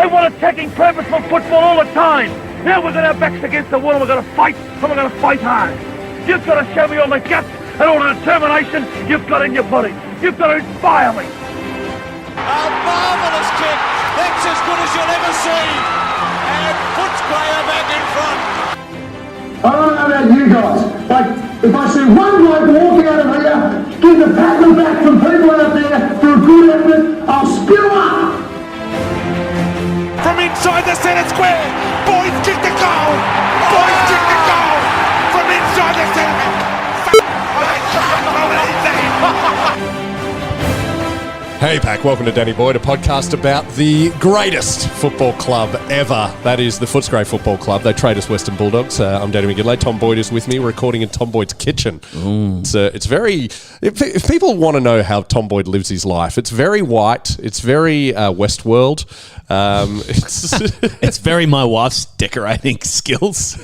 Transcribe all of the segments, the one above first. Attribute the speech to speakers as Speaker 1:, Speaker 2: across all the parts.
Speaker 1: want attacking, purposeful football all the time. Now we've got our backs against the wall and we're going to fight, and we're going to fight hard. You've got to show me all the guts and all the determination you've got in your body. You've got to inspire me.
Speaker 2: A marvellous kick. That's as good as you'll ever see. And puts Graham back in front.
Speaker 3: I don't know about you guys, but if I see one bloke walking out of here, give the pat on the back from people out there for a good effort, I'll spew up.
Speaker 2: From inside the centre square, boys kick the goal. Boys kick the goal. From inside the centre. I can't believe that.
Speaker 4: Hey Pack, welcome to Danny Boyd, a podcast about the greatest football club ever. That is the Footscray Football Club. They trade us Western Bulldogs. I'm Danny McGinley. Tom Boyd is with me. We're recording in Tom Boyd's kitchen. It's very... If people want to know how Tom Boyd lives his life, it's very white. It's very Westworld.
Speaker 5: It's very my wife's decorating skills.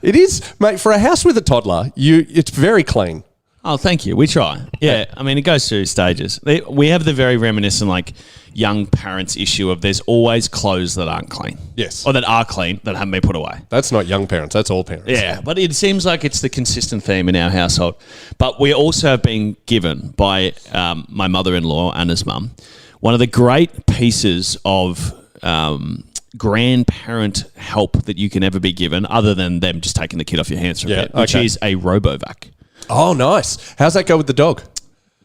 Speaker 4: It is, mate. For a house with a toddler, it's very clean.
Speaker 5: Oh, thank you. We try. Yeah, I mean, it goes through stages. We have the very reminiscent, like, young parents issue of there's always clothes that aren't clean.
Speaker 4: Yes.
Speaker 5: Or that are clean that haven't been put away.
Speaker 4: That's not young parents. That's all parents.
Speaker 5: Yeah, but it seems like it's the consistent theme in our household. But we also have been given by my mother-in-law, Anna's mum, one of the great pieces of grandparent help that you can ever be given, other than them just taking the kid off your hands for a bit, which is a RoboVac.
Speaker 4: Oh, nice. How's that go with the dog?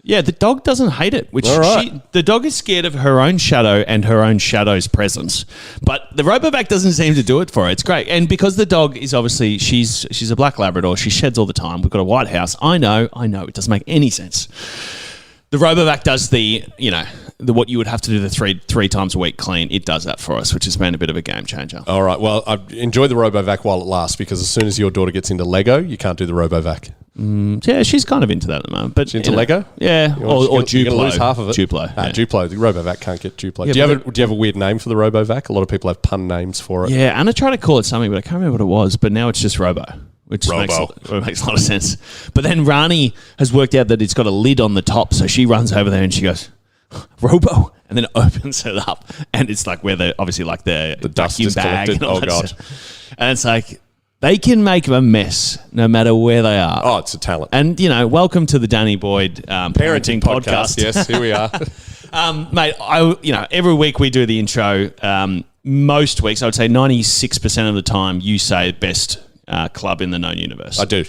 Speaker 5: Yeah, the dog doesn't hate it. Which the dog is scared of her own shadow and her own shadow's presence. But the RoboVac doesn't seem to do it for her. It's great. And because the dog is obviously, she's a black Labrador. She sheds all the time. We've got a white house. I know. It doesn't make any sense. The RoboVac does what you would have to do the three times a week clean. It does that for us, which has been a bit of a game changer.
Speaker 4: All right. Well, I enjoy the RoboVac while it lasts, because as soon as your daughter gets into Lego, you can't do the RoboVac.
Speaker 5: Yeah, she's kind of into that at the moment. But
Speaker 4: she's into Lego?
Speaker 5: Yeah, or Duplo.
Speaker 4: You're going to lose half of it.
Speaker 5: Duplo.
Speaker 4: Yeah. Duplo. The RoboVac can't get Duplo.
Speaker 5: Yeah,
Speaker 4: do you have a weird name for the RoboVac? A lot of people have pun names for it.
Speaker 5: Yeah, Anna tried to call it something, but I can't remember what it was. But now it's just Robo. Which makes a lot of sense. But then Rani has worked out that it's got a lid on the top, so she runs over there and she goes, Robo, and then opens it up, and it's like where the
Speaker 4: dust
Speaker 5: vacuum
Speaker 4: is
Speaker 5: bag
Speaker 4: collected.
Speaker 5: and all
Speaker 4: Oh
Speaker 5: that
Speaker 4: god!
Speaker 5: stuff. And it's like they can make a mess no matter where they are.
Speaker 4: Oh, it's a talent.
Speaker 5: And welcome to the Danny Boyd parenting podcast.
Speaker 4: Yes, here we are,
Speaker 5: mate. Every week we do the intro. Most weeks, I would say 96% of the time, you say best club in the known universe.
Speaker 4: I do.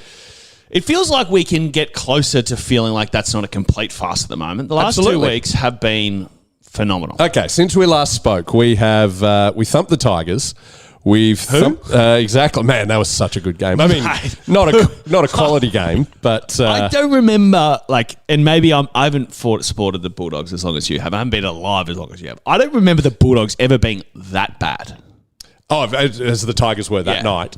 Speaker 5: It feels like we can get closer to feeling like that's not a complete farce at the moment. The last 2 weeks have been phenomenal.
Speaker 4: Okay, since we last spoke, we have we thumped the Tigers. We've thumped, exactly. Man, that was such a good game. I mean, not a quality game, but
Speaker 5: I don't remember and maybe I haven't supported the Bulldogs as long as you have. I haven't been alive as long as you have. I don't remember the Bulldogs ever being that bad.
Speaker 4: Oh, as the Tigers were that night.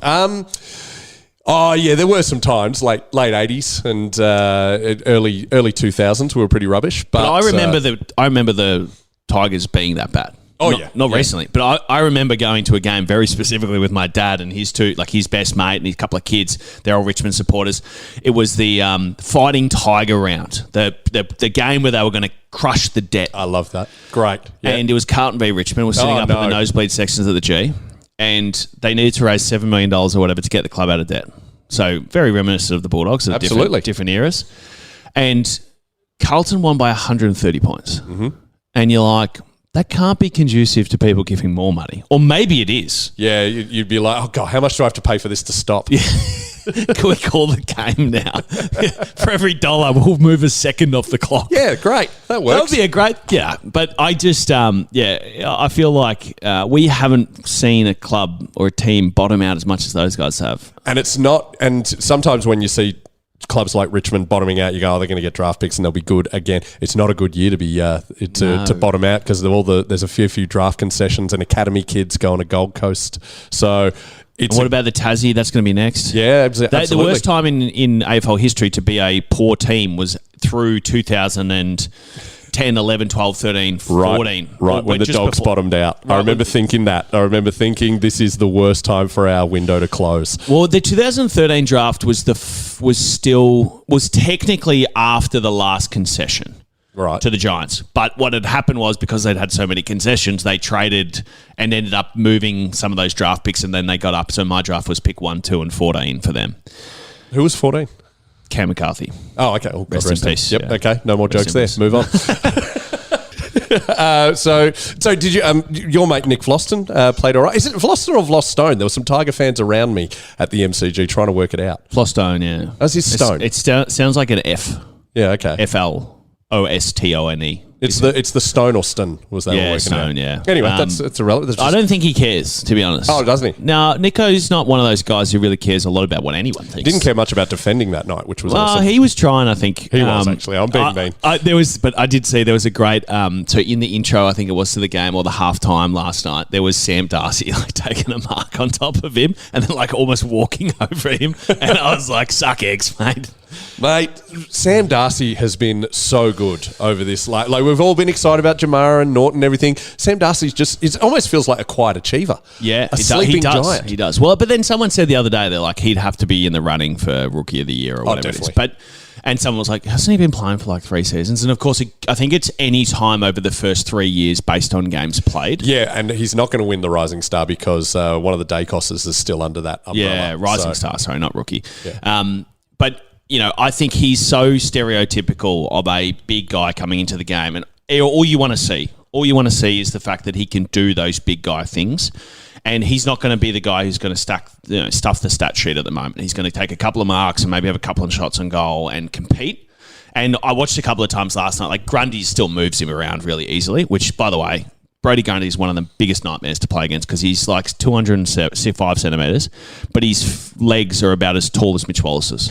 Speaker 4: Oh yeah, there were some times late 80s and early 2000s we were pretty rubbish. But
Speaker 5: I remember the Tigers being that bad.
Speaker 4: Oh
Speaker 5: not recently, but I remember going to a game very specifically with my dad and his his best mate and his couple of kids. They're all Richmond supporters. It was the Fighting Tiger round, the game where they were going to crush the debt.
Speaker 4: I love that. Great. Yeah.
Speaker 5: And it was Carlton v Richmond. We're sitting up in the nosebleed sections of the G. And they needed to raise $7 million or whatever to get the club out of debt. So very reminiscent of the Bulldogs of different eras. And Carlton won by 130 points. Mm-hmm. And you're like, that can't be conducive to people giving more money. Or maybe it is.
Speaker 4: Yeah, you'd be like, oh God, how much do I have to pay for this to stop?
Speaker 5: Yeah. Can we call the game now? For every dollar, we'll move a second off the clock.
Speaker 4: Yeah, great. That works.
Speaker 5: That would be a great, But I just, I feel like we haven't seen a club or a team bottom out as much as those guys have.
Speaker 4: And it's not, and sometimes when you see clubs like Richmond bottoming out, you go, oh, they're going to get draft picks and they'll be good again. It's not a good year to be to bottom out because there's a few draft concessions and academy kids going to Gold Coast. So what
Speaker 5: about the Tassie? That's going to be next.
Speaker 4: Yeah, absolutely.
Speaker 5: The worst time in AFL history to be a poor team was through 2010, 11, 12, 13, 14.
Speaker 4: Right, when the Dogs bottomed out. Right, I remember thinking that. I remember thinking this is the worst time for our window to close.
Speaker 5: Well, the 2013 draft was technically after the last concession. to the Giants. But what had happened was because they'd had so many concessions, they traded and ended up moving some of those draft picks, and then they got up. So my draft was pick 1, 2, and 14 for them.
Speaker 4: Who was 14?
Speaker 5: Cam McCarthy.
Speaker 4: Oh, okay. Oh,
Speaker 5: rest in peace.
Speaker 4: Yep.
Speaker 5: Yeah.
Speaker 4: Okay. No more jokes there. Move on. So did you? Your mate Nick Vlosten played all right. Is it Vlosten or Vlostone? There were some Tiger fans around me at the MCG trying to work it out.
Speaker 5: Vlostone, yeah.
Speaker 4: That's his Stone.
Speaker 5: It sounds like an F.
Speaker 4: Yeah. Okay.
Speaker 5: FLOSTONE.
Speaker 4: It's the Stone or Stone was that all working
Speaker 5: Stone,
Speaker 4: out?
Speaker 5: yeah.
Speaker 4: Anyway, it's irrelevant.
Speaker 5: I don't think he cares, to be honest.
Speaker 4: Oh, doesn't he?
Speaker 5: No, Nico's not one of those guys who really cares a lot about what anyone thinks.
Speaker 4: Didn't care much about defending that night, which was awesome.
Speaker 5: He was trying, I think.
Speaker 4: He was actually. I'm being mean.
Speaker 5: But I did see there was a great. So in the intro, I think it was to the game or the halftime last night, there was Sam Darcy taking a mark on top of him and then almost walking over him, and I was like, "Suck eggs, mate."
Speaker 4: Mate, Sam Darcy has been so good over this. Like we've all been excited about Jamara and Norton and everything. Sam Darcy's it almost feels like a quiet achiever.
Speaker 5: Yeah,
Speaker 4: a sleeping giant.
Speaker 5: He does. Well, but then someone said the other day, they're like, he'd have to be in the running for Rookie of the Year or whatever it is. And someone was like, hasn't he been playing for 3 seasons? And of course, I think it's any time over the first 3 years based on games played.
Speaker 4: Yeah, and he's not going to win the Rising Star because one of the Dacoses is still under that umbrella.
Speaker 5: Yeah, Rising Star, sorry, not Rookie.
Speaker 4: Yeah.
Speaker 5: But I think he's so stereotypical of a big guy coming into the game. And all you want to see is the fact that he can do those big guy things. And he's not going to be the guy who's going to stuff the stat sheet at the moment. He's going to take a couple of marks and maybe have a couple of shots on goal and compete. And I watched a couple of times last night. Grundy still moves him around really easily, which, by the way, Brody Grundy is one of the biggest nightmares to play against because he's 205 centimetres, but his legs are about as tall as Mitch Wallace's.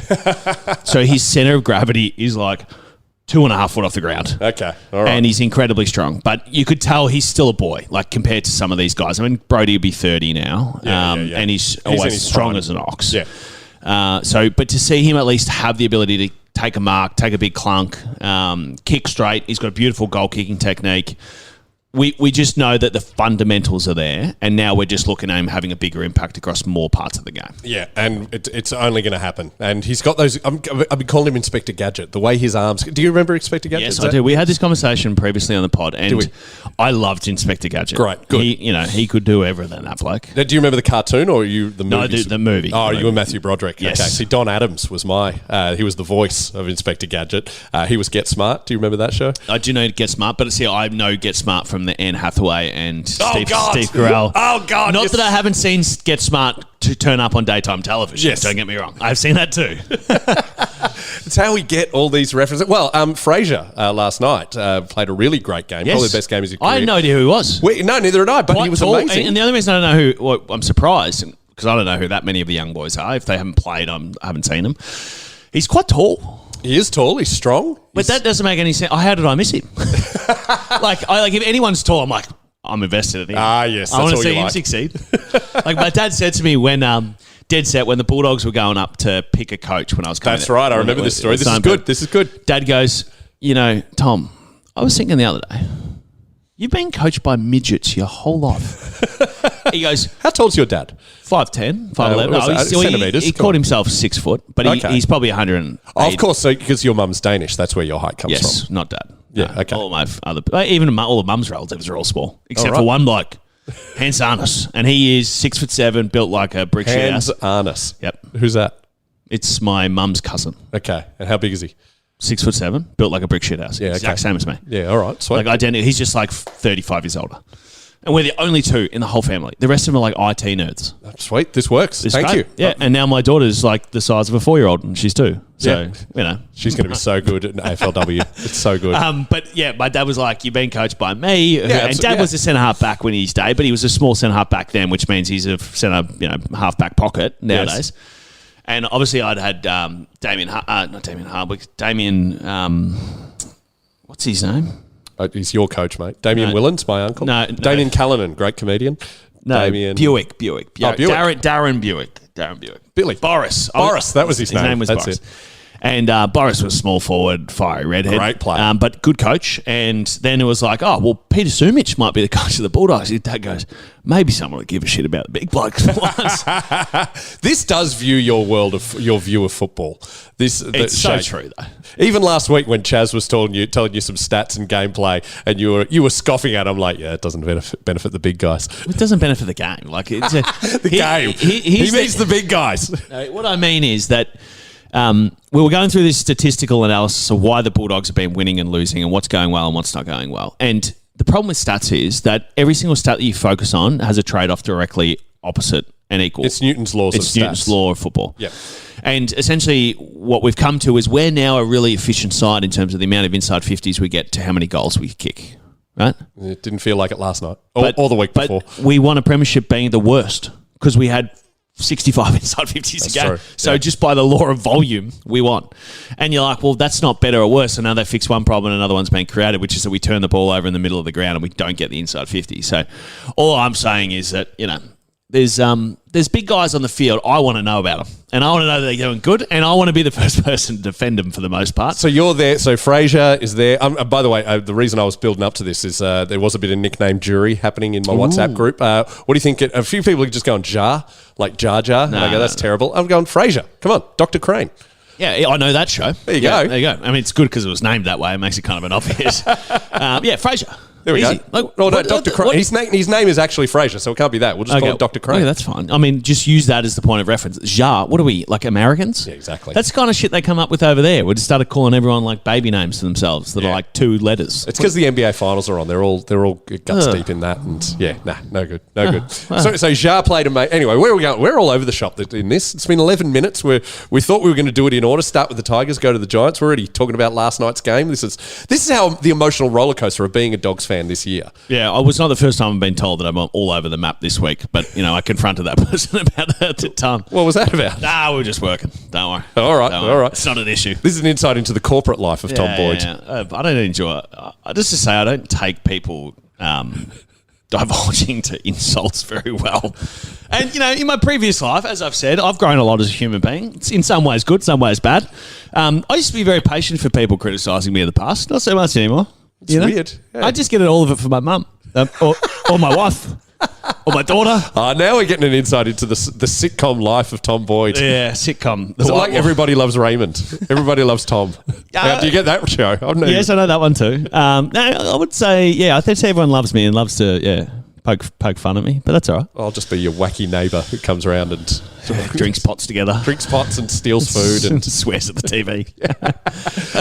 Speaker 5: So his centre of gravity is 2.5 foot off the ground.
Speaker 4: Okay, all right.
Speaker 5: And he's incredibly strong. But you could tell he's still a boy, compared to some of these guys. I mean, Brody would be 30 now, and he's always strong
Speaker 4: prime.
Speaker 5: as an ox.
Speaker 4: Yeah.
Speaker 5: But to see him at least have the ability to take a mark, take a big clunk, kick straight, he's got a beautiful goal kicking technique. We just know that the fundamentals are there, and now we're just looking at him having a bigger impact across more parts of the game.
Speaker 4: Yeah, and it's only going to happen. And he's got those. I've been calling him Inspector Gadget. The way his arms. Do you remember Inspector Gadget?
Speaker 5: Yes, I do. We had this conversation previously on the pod, and I loved Inspector Gadget.
Speaker 4: Great, good.
Speaker 5: He could do everything. That bloke.
Speaker 4: Do you remember the cartoon or the movie?
Speaker 5: No, the movie.
Speaker 4: Oh, you were Matthew Broderick.
Speaker 5: Yes.
Speaker 4: Okay. See, Don Adams was he was the voice of Inspector Gadget. He was Get Smart. Do you remember that show?
Speaker 5: I do know Get Smart, but I know Get Smart from the Anne Hathaway and Steve Carell.
Speaker 4: Oh, God.
Speaker 5: Not that I haven't seen Get Smart to turn up on daytime television.
Speaker 4: Yes.
Speaker 5: Don't get me wrong. I've seen that too.
Speaker 4: It's how we get all these references. Well, Fraser last night played a really great game.
Speaker 5: Yes.
Speaker 4: Probably the best game of his career.
Speaker 5: I had no idea who he was.
Speaker 4: No, neither did I, but he was amazing.
Speaker 5: And the other reason I don't know who, I'm surprised, because I don't know who that many of the young boys are. If they haven't played, I haven't seen them. He's quite tall.
Speaker 4: He is tall. He's strong.
Speaker 5: But that doesn't make any sense. How did I miss him? If anyone's tall, I'm invested in him.
Speaker 4: Ah, yes.
Speaker 5: I want to see him succeed. My dad said to me when dead set when the Bulldogs were going up to pick a coach when I was coming.
Speaker 4: That's right. I remember this story. This is good.
Speaker 5: Dad goes, Tom, I was thinking the other day, you've been coached by midgets your whole life. He goes,
Speaker 4: how tall's your dad?
Speaker 5: 5'10", 5'11". He called himself 6 foot, but he's probably 100.
Speaker 4: Of course, so because your mum's Danish, that's where your height comes from.
Speaker 5: Yes, not dad.
Speaker 4: Yeah, okay.
Speaker 5: All my all of mum's relatives are all small, except for one bloke, Hans Arnes, and he is 6'7", built like a brick shit house.
Speaker 4: Hans Arnes.
Speaker 5: Yep.
Speaker 4: Who's that?
Speaker 5: It's my mum's cousin.
Speaker 4: Okay, and how big is he?
Speaker 5: 6'7", built like a brick shit house.
Speaker 4: Yeah,
Speaker 5: exact same as me.
Speaker 4: Yeah, all right, sweet.
Speaker 5: Identical. He's just 35 years older. And we're the only two in the whole family. The rest of them are IT nerds.
Speaker 4: Sweet, this works. Thank you.
Speaker 5: Yeah, and now my daughter's the size of a 4-year-old, and she's 2. So,
Speaker 4: she's going to be so good at AFLW. It's so good.
Speaker 5: But yeah, my dad was like, "You've been coached by me."
Speaker 4: Yeah,
Speaker 5: and Dad was a centre half back when he's day, but he was a small centre half back then, which means he's a centre, half back pocket nowadays.
Speaker 4: Yes.
Speaker 5: And obviously, I'd had Damien, what's his name?
Speaker 4: He's your coach, mate. Damien Willens, my uncle.
Speaker 5: No.
Speaker 4: Damien Callanan, great comedian.
Speaker 5: No,
Speaker 4: Damien
Speaker 5: Buick.
Speaker 4: Buick.
Speaker 5: Darren Buick.
Speaker 4: Billy.
Speaker 5: Boris.
Speaker 4: Boris, that was his name.
Speaker 5: His name was
Speaker 4: That's
Speaker 5: Boris.
Speaker 4: it.
Speaker 5: And Boris was small forward, fiery redhead.
Speaker 4: Great player.
Speaker 5: But good coach. And then it was like, oh, well, Peter Sumich might be the coach of the Bulldogs. His dad goes, maybe someone will give a shit about the big blokes for once.
Speaker 4: This does view your view of football.
Speaker 5: It's so true, though.
Speaker 4: Even last week when Chaz was telling you some stats and gameplay, and you were scoffing at him like, yeah, it doesn't benefit the big guys.
Speaker 5: It doesn't benefit the game. Like it's
Speaker 4: The game. He means the big guys.
Speaker 5: No, what I mean is that we were going through this statistical analysis of why the Bulldogs have been winning and losing and what's going well and what's not going well. And the problem with stats is that every single stat that you focus on has a trade-off directly opposite and equal.
Speaker 4: It's Newton's laws of stats.
Speaker 5: It's Newton's law of football.
Speaker 4: Yep.
Speaker 5: And essentially what we've come to is we're now a really efficient side in terms of the amount of inside 50s we get to how many goals we kick, right?
Speaker 4: It didn't feel like it last night or the week before.
Speaker 5: But we won a premiership being the worst because we had 65 inside 50s a game.
Speaker 4: True.
Speaker 5: So just by the law of volume, we won. And you're like, well, that's not better or worse. So now they fix one problem and another one's been created, which is that we turn the ball over in the middle of the ground and we don't get the inside 50. So all I'm saying is that, there's big guys on the field. I want to know about them. And I want to know that they're doing good. And I want to be the first person to defend them for the most part.
Speaker 4: So you're there. So Fraser is there. By the way, the reason I was building up to this is there was a bit of nickname jury happening in my WhatsApp group. What do you think? A few people are just going Jar, like Jar Jar. And I go, that's terrible. I'm going Fraser. Come on, Dr. Crane.
Speaker 5: Yeah, I know that show.
Speaker 4: There you go.
Speaker 5: There you go. I mean, it's good because it was named that way. It makes it kind of an obvious. Fraser.
Speaker 4: There we
Speaker 5: Easy.
Speaker 4: go.
Speaker 5: Like,
Speaker 4: no, Dr. Crane. His name is actually Fraser, so it can't be that. We'll just call him Dr. Crane.
Speaker 5: Okay, that's fine. I mean, just use that as the point of reference. Jar, what are we, like Americans?
Speaker 4: Yeah, exactly.
Speaker 5: That's the kind of shit they come up with over there. We just started calling everyone like baby names to themselves that are like 2 letters.
Speaker 4: It's because the NBA finals are on. They're all guts deep in that, and no good. So Jar played a mate. Anyway, where are we going? We're all over the shop in this. It's been 11 minutes. We thought we were going to do it in order. Start with the Tigers, go to the Giants. We're already talking about last night's game. This is how the emotional roller coaster of being a Dogs fan this year.
Speaker 5: Yeah, I was not the first time I've been told that I'm all over the map this week, but I confronted that person about it at the time.
Speaker 4: What was that about?
Speaker 5: We were just working. Don't worry.
Speaker 4: All right.
Speaker 5: It's not an issue.
Speaker 4: This is an insight into the corporate life of Tom Boyd.
Speaker 5: Yeah. I don't enjoy it. Just to say, I don't take people divulging to insults very well. And, in my previous life, as I've said, I've grown a lot as a human being. It's in some ways good, some ways bad. I used to be very patient for people criticising me in the past. Not so much anymore.
Speaker 4: It's weird. Yeah.
Speaker 5: I just get all of it from my mum or my wife or my daughter.
Speaker 4: Now we're getting an insight into the sitcom life of Tom Boyd.
Speaker 5: Yeah, sitcom.
Speaker 4: Is it like Everybody Loves Raymond? Everybody Loves Tom. Do you get that show?
Speaker 5: Yes, I know that one too. I would say, I think everyone loves me and loves to, poke fun at me, but that's all right.
Speaker 4: I'll just be your wacky neighbour who comes around and
Speaker 5: drinks pots together.
Speaker 4: Drinks pots and steals food and
Speaker 5: swears at the TV.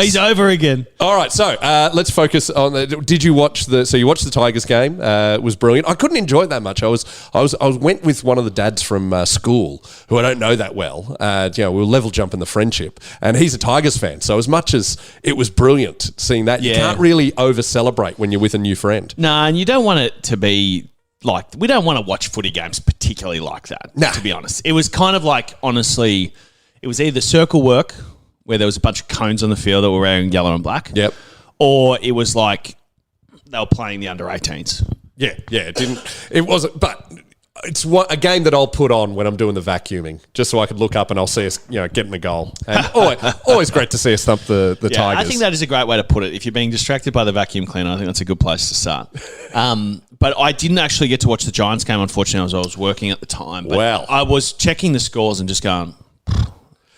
Speaker 5: He's over again.
Speaker 4: All right, so let's focus on. Did you watch So you watched the Tigers game? It was brilliant. I couldn't enjoy it that much. I went with one of the dads from school who I don't know that well. We were level jumping the friendship, and he's a Tigers fan. So as much as it was brilliant seeing that, you can't really over celebrate when you're with a new friend.
Speaker 5: No, and you don't want it to be. Like, we don't want to watch footy games particularly like that, to be honest. It was kind of like, honestly, it was either circle work, where there was a bunch of cones on the field that were wearing yellow and black.
Speaker 4: Yep.
Speaker 5: Or it was like they were playing the under-18s.
Speaker 4: Yeah, it wasn't, but it's a game that I'll put on when I'm doing the vacuuming, just so I could look up and I'll see us, getting the goal. And always great to see us thump the Tigers.
Speaker 5: I think that is a great way to put it. If you're being distracted by the vacuum cleaner, I think that's a good place to start. But I didn't actually get to watch the Giants game, unfortunately, as I was working at the time. But I was checking the scores and just going,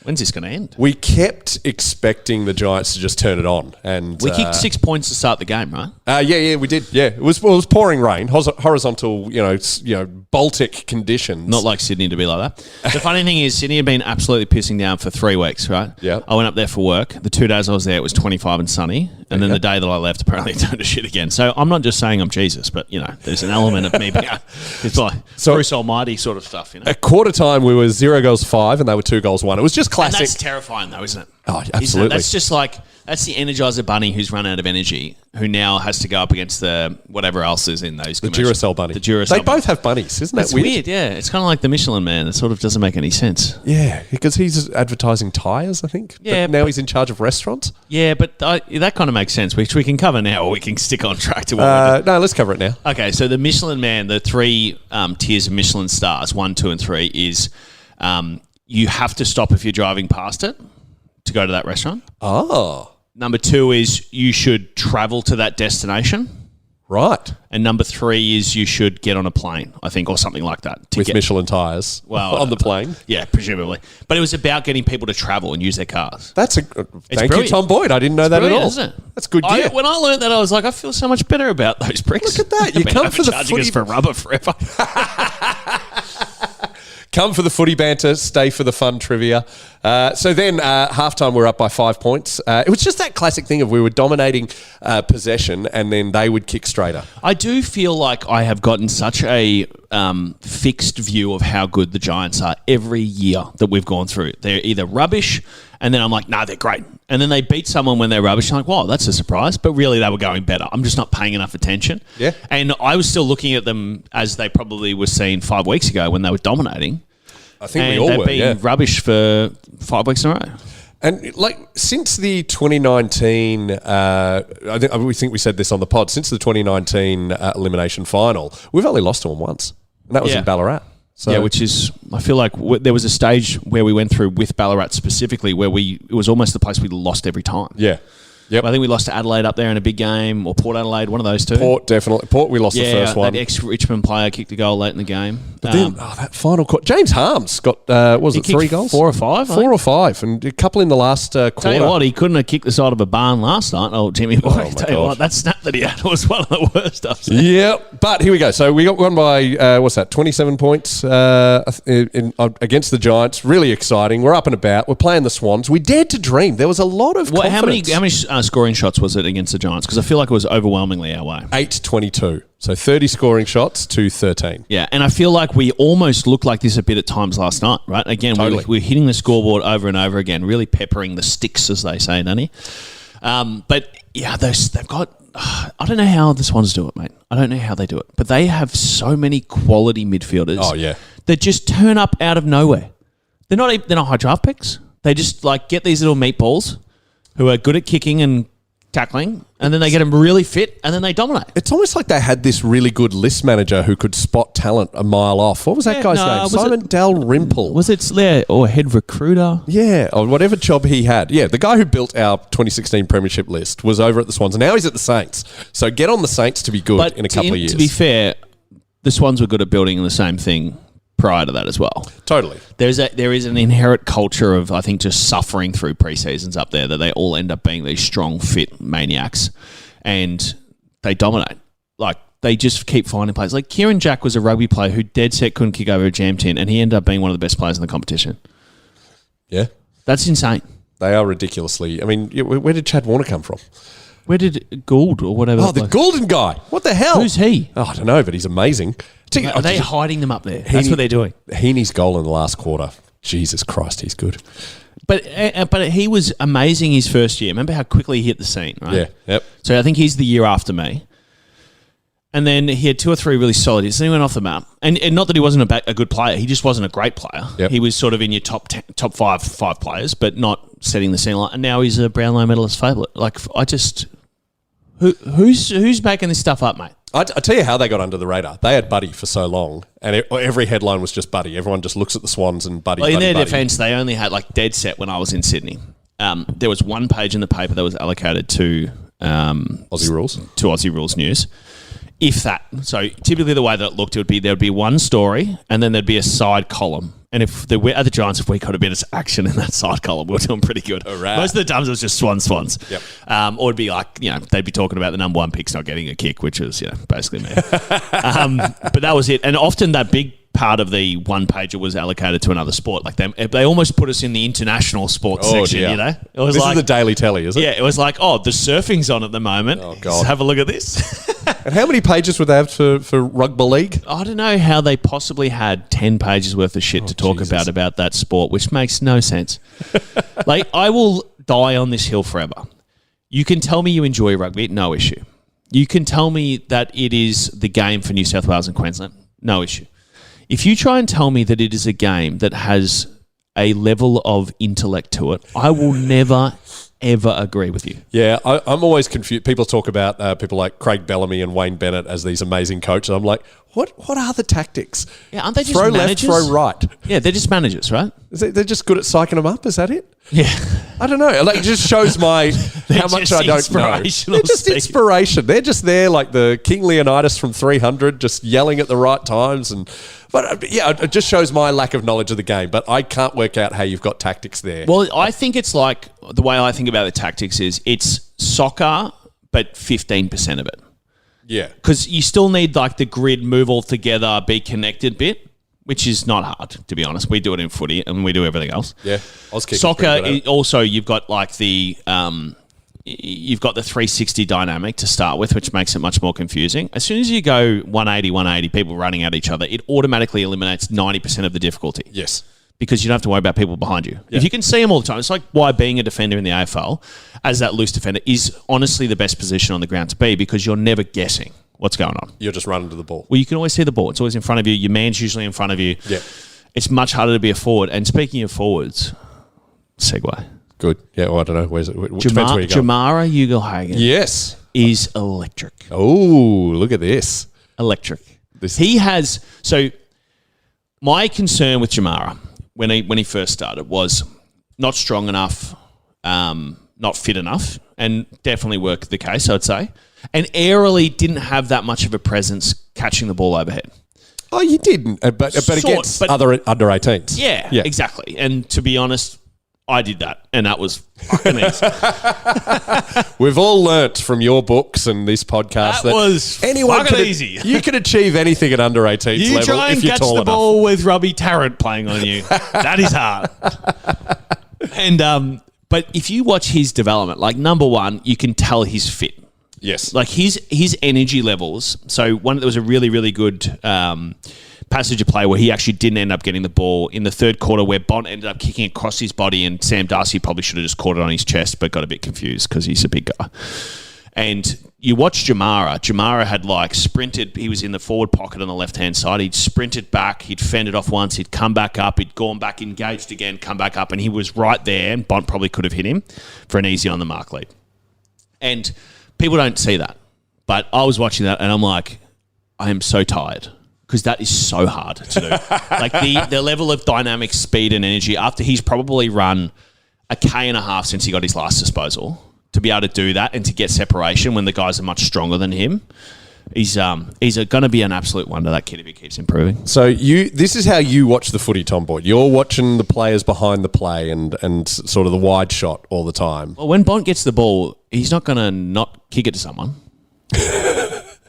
Speaker 5: when's this going to end?
Speaker 4: We kept expecting the Giants to just turn it on, and
Speaker 5: we kicked 6 points to start the game, right?
Speaker 4: Yeah, we did. Yeah, it was pouring rain, horizontal, Baltic conditions.
Speaker 5: Not like Sydney to be like that. The funny thing is, Sydney had been absolutely pissing down for 3 weeks, right?
Speaker 4: Yeah.
Speaker 5: I went up there for work. The 2 days I was there, it was 25 and sunny, and then the day that I left, apparently it turned to shit again. So I'm not just saying I'm Jesus, but there's an element of me being it's like Bruce Almighty sort of stuff.
Speaker 4: At quarter time, we were 0-5, and they were 2-1. It was just classic.
Speaker 5: And that's terrifying, though, isn't it?
Speaker 4: Oh, absolutely.
Speaker 5: That's just like, that's the Energizer Bunny who's run out of energy, who now has to go up against the whatever else is in those commercials.
Speaker 4: Duracell Bunny.
Speaker 5: The Duracell
Speaker 4: They
Speaker 5: Bunny.
Speaker 4: both have bunnies, isn't that
Speaker 5: It's
Speaker 4: weird?
Speaker 5: weird, yeah. It's kind of like the Michelin Man. It sort of doesn't make any sense.
Speaker 4: Yeah, because he's advertising tyres, I think.
Speaker 5: Yeah,
Speaker 4: but now he's in charge of restaurants.
Speaker 5: Yeah, but that kind of makes sense, which we can cover now, or we can stick on track to what we do.
Speaker 4: No, let's cover it now.
Speaker 5: Okay, so the Michelin Man, the 3 tiers of Michelin stars, 1, 2, and 3, is you have to stop if you're driving past it. to go to that restaurant.
Speaker 4: Oh,
Speaker 5: Number 2 is you should travel to that destination.
Speaker 4: right.
Speaker 5: And number 3 is you should get on a plane, I think, or something like that.
Speaker 4: With Michelin tyres on the plane.
Speaker 5: Yeah, presumably. But it was about getting people to travel and use their cars.
Speaker 4: That's thank you,
Speaker 5: brilliant.
Speaker 4: Tom Boyd. I didn't know that at all.
Speaker 5: Isn't it?
Speaker 4: That's good gear.
Speaker 5: When I learned that, I was like, I feel so much better about those pricks.
Speaker 4: Look at that. You come for the
Speaker 5: charging
Speaker 4: footy.
Speaker 5: us for rubber forever.
Speaker 4: Come for the footy banter, stay for the fun trivia. So then halftime, we're up by 5 points. It was just that classic thing of we were dominating possession and then they would kick straighter.
Speaker 5: I do feel like I have gotten such a fixed view of how good the Giants are every year that we've gone through. They're either rubbish and then I'm like, no, they're great. And then they beat someone when they're rubbish. I'm like, wow, that's a surprise. But really, they were going better. I'm just not paying enough attention.
Speaker 4: Yeah.
Speaker 5: And I was still looking at them as they probably were seen 5 weeks ago when they were dominating.
Speaker 4: I think we all were,
Speaker 5: they've been rubbish for 5 weeks in a row.
Speaker 4: And like since the 2019, we think we said this on the pod. Since the 2019 elimination final, we've only lost to them once, and that was in Ballarat. So
Speaker 5: yeah, which is I feel like there was a stage where we went through with Ballarat specifically where it was almost the place we lost every time.
Speaker 4: Yeah. Yep.
Speaker 5: I think we lost to Adelaide up there in a big game, or Port Adelaide, one of those two.
Speaker 4: Port, definitely. Port, we lost the first one.
Speaker 5: That ex-Richmond player kicked a goal late in the game.
Speaker 4: But then, that final quarter. James Harms got, was it 3 goals?
Speaker 5: 4 or 5.
Speaker 4: 4 or 5, and a couple in the last quarter.
Speaker 5: Tell you what, he couldn't have kicked the side of a barn last night. Oh, Jimmy Boy.
Speaker 4: my
Speaker 5: Tell you
Speaker 4: God.
Speaker 5: what, that snap that he had was one of the worst I've seen.
Speaker 4: Yeah, but here we go. So we got won by, 27 points against the Giants. Really exciting. We're up and about. We're playing the Swans. We dared to dream. There was a lot of confidence.
Speaker 5: How many scoring shots was it against the Giants? Because I feel like it was overwhelmingly our way.
Speaker 4: 8-22. So 30 scoring shots to 13.
Speaker 5: Yeah, and I feel like we almost looked like this a bit at times last night, right? Again,
Speaker 4: Totally.
Speaker 5: we're hitting the scoreboard over and over again, really peppering the sticks, as they say, Danny. But yeah, they've got... I don't know how the Swans do it, mate. I don't know how they do it. But they have so many quality midfielders.
Speaker 4: Oh, yeah.
Speaker 5: That just turn up out of nowhere. They're not high draft picks. They just like get these little meatballs who are good at kicking and tackling, and then they get them really fit, and then they dominate.
Speaker 4: It's almost like they had this really good list manager who could spot talent a mile off. What was that guy's name? Simon Dalrymple.
Speaker 5: Was it Slayer or head recruiter?
Speaker 4: Yeah, or whatever job he had. Yeah, the guy who built our 2016 premiership list was over at the Swans, and now he's at the Saints. So get on the Saints to be good in a couple of years.
Speaker 5: To be fair, the Swans were good at building the same thing prior to that as well.
Speaker 4: Totally.
Speaker 5: There is an inherent culture of, I think, just suffering through pre-seasons up there that they all end up being these strong, fit maniacs, and they dominate. Like, they just keep finding players. Like, Kieran Jack was a rugby player who dead set couldn't kick over a jam tin, and he ended up being one of the best players in the competition.
Speaker 4: Yeah.
Speaker 5: That's insane.
Speaker 4: They are ridiculously... I mean, where did Chad Warner come from?
Speaker 5: Where did Gould or whatever...
Speaker 4: Oh, the Goulden guy. What the hell?
Speaker 5: Who's he?
Speaker 4: Oh, I don't know, but he's amazing.
Speaker 5: Are they hiding them up there? That's what they're doing.
Speaker 4: Heaney's goal in the last quarter. Jesus Christ, he's good.
Speaker 5: But he was amazing his first year. Remember how quickly he hit the scene, right?
Speaker 4: Yeah, yep.
Speaker 5: So I think he's the year after me. And then he had 2 or 3 really solid years. Then he went off the map. And not that he wasn't a good player. He just wasn't a great player.
Speaker 4: Yep.
Speaker 5: He was sort of in your top 5 players, but not setting the scene. And now he's a Brownlow medalist favourite. Like, I just... Who's making this stuff up, mate?
Speaker 4: I tell you how they got under the radar. They had Buddy for so long, and every headline was just Buddy. Everyone just looks at the Swans and Buddy,
Speaker 5: In their
Speaker 4: Buddy.
Speaker 5: defence, they only had like dead set when I was in Sydney. There was one page in the paper that was allocated to
Speaker 4: Aussie Rules.
Speaker 5: To Aussie Rules News. If that. So typically the way that it looked, there would be one story and then there'd be a side column. And if the other Giants, if we got a bit of action in that side column, we were doing pretty good.
Speaker 4: Right.
Speaker 5: Most of the times it was just Swans.
Speaker 4: Yep.
Speaker 5: Or it'd be like, they'd be talking about the number 1 picks not getting a kick, which was, basically me. But that was it. And often that big part of the one pager was allocated to another sport. Like they almost put us in the international sports section,
Speaker 4: dear.
Speaker 5: you know? It was
Speaker 4: This is the Daily Telly, is it?
Speaker 5: Yeah, it was like, the surfing's on at the moment.
Speaker 4: Oh, God.
Speaker 5: Let's have a look at this.
Speaker 4: And how many pages would they have for Rugby League?
Speaker 5: I don't know how they possibly had 10 pages worth of shit to talk about that sport, which makes no sense. Like, I will die on this hill forever. You can tell me you enjoy rugby, no issue. You can tell me that it is the game for New South Wales and Queensland, no issue. If you try and tell me that it is a game that has a level of intellect to it, I will never, ever agree with you.
Speaker 4: Yeah, I'm always confused. People talk about people like Craig Bellamy and Wayne Bennett as these amazing coaches. I'm like, what are the tactics?
Speaker 5: Yeah, aren't they just
Speaker 4: throw
Speaker 5: managers?
Speaker 4: left, throw right?
Speaker 5: Yeah, they're just managers, right?
Speaker 4: They're just good at psyching them up. Is that it?
Speaker 5: Yeah.
Speaker 4: I don't know. Like, it just shows how much I don't know. They're just inspiration. They're just there like the King Leonidas from 300, just yelling at the right times. But it just shows my lack of knowledge of the game. But I can't work out how you've got tactics there.
Speaker 5: Well, I think it's like, the way I think about the tactics is it's soccer, but 15% of it.
Speaker 4: Yeah.
Speaker 5: Because you still need like the grid, move all together, be connected bit, which is not hard, to be honest. We do it in footy and we do everything else.
Speaker 4: Yeah.
Speaker 5: Soccer, also, you've got like you've got the 360 dynamic to start with, which makes it much more confusing. As soon as you go 180, people running at each other, it automatically eliminates 90% of the difficulty.
Speaker 4: Yes.
Speaker 5: Because you don't have to worry about people behind you.
Speaker 4: Yeah.
Speaker 5: If you can see them all the time, it's like why being a defender in the AFL, as that loose defender, is honestly the best position on the ground to be, because you're never guessing what's going on.
Speaker 4: You're just running to the ball.
Speaker 5: Well, you can always see the ball. It's always in front of you. Your man's usually in front of you.
Speaker 4: Yeah.
Speaker 5: It's much harder to be a forward. And speaking of forwards, segue.
Speaker 4: Good. Yeah, well, I don't know. Where's it? Depends where you go.
Speaker 5: Jamara Ugle-Hagen
Speaker 4: Yes.
Speaker 5: is electric.
Speaker 4: Oh, look at this.
Speaker 5: Electric. He has... So, my concern with Jamara when he first started was not strong enough, not fit enough, and definitely worked the case, I'd say. And aerially didn't have that much of a presence catching the ball overhead.
Speaker 4: Oh, you didn't, but against other under 18s.
Speaker 5: Yeah, exactly. And to be honest, I did that, and that was fucking easy.
Speaker 4: We've all learnt from your books and this podcast that
Speaker 5: was fucking easy.
Speaker 4: You can achieve anything at under 18s
Speaker 5: you
Speaker 4: level
Speaker 5: try and
Speaker 4: if you're
Speaker 5: catch
Speaker 4: tall
Speaker 5: the
Speaker 4: enough.
Speaker 5: ball with Robbie Tarrant playing on you. That is hard. And but if you watch his development, like number one, you can tell he's fit.
Speaker 4: Yes.
Speaker 5: Like his energy levels. So there was a really, really good passage of play where he actually didn't end up getting the ball in the third quarter, where Bont ended up kicking across his body, and Sam Darcy probably should have just caught it on his chest, but got a bit confused because he's a big guy. And you watch Jamara. Jamara had like sprinted. He was in the forward pocket on the left-hand side. He'd sprinted back. He'd fended off once. He'd come back up. He'd gone back, engaged again, come back up, and he was right there, and Bont probably could have hit him for an easy on the mark lead. And people don't see that. But I was watching that, and I'm like, I am so tired. Because that is so hard to do. Like the level of dynamic speed and energy after he's probably run 1.5 K since he got his last disposal, to be able to do that and to get separation when the guys are much stronger than him, he's going to be an absolute wonder, that kid, if he keeps improving.
Speaker 4: So this is how you watch the footy, Tom Boyd. You're watching the players behind the play and sort of the wide shot all the time.
Speaker 5: Well, when Bont gets the ball, he's not going to not kick it to someone.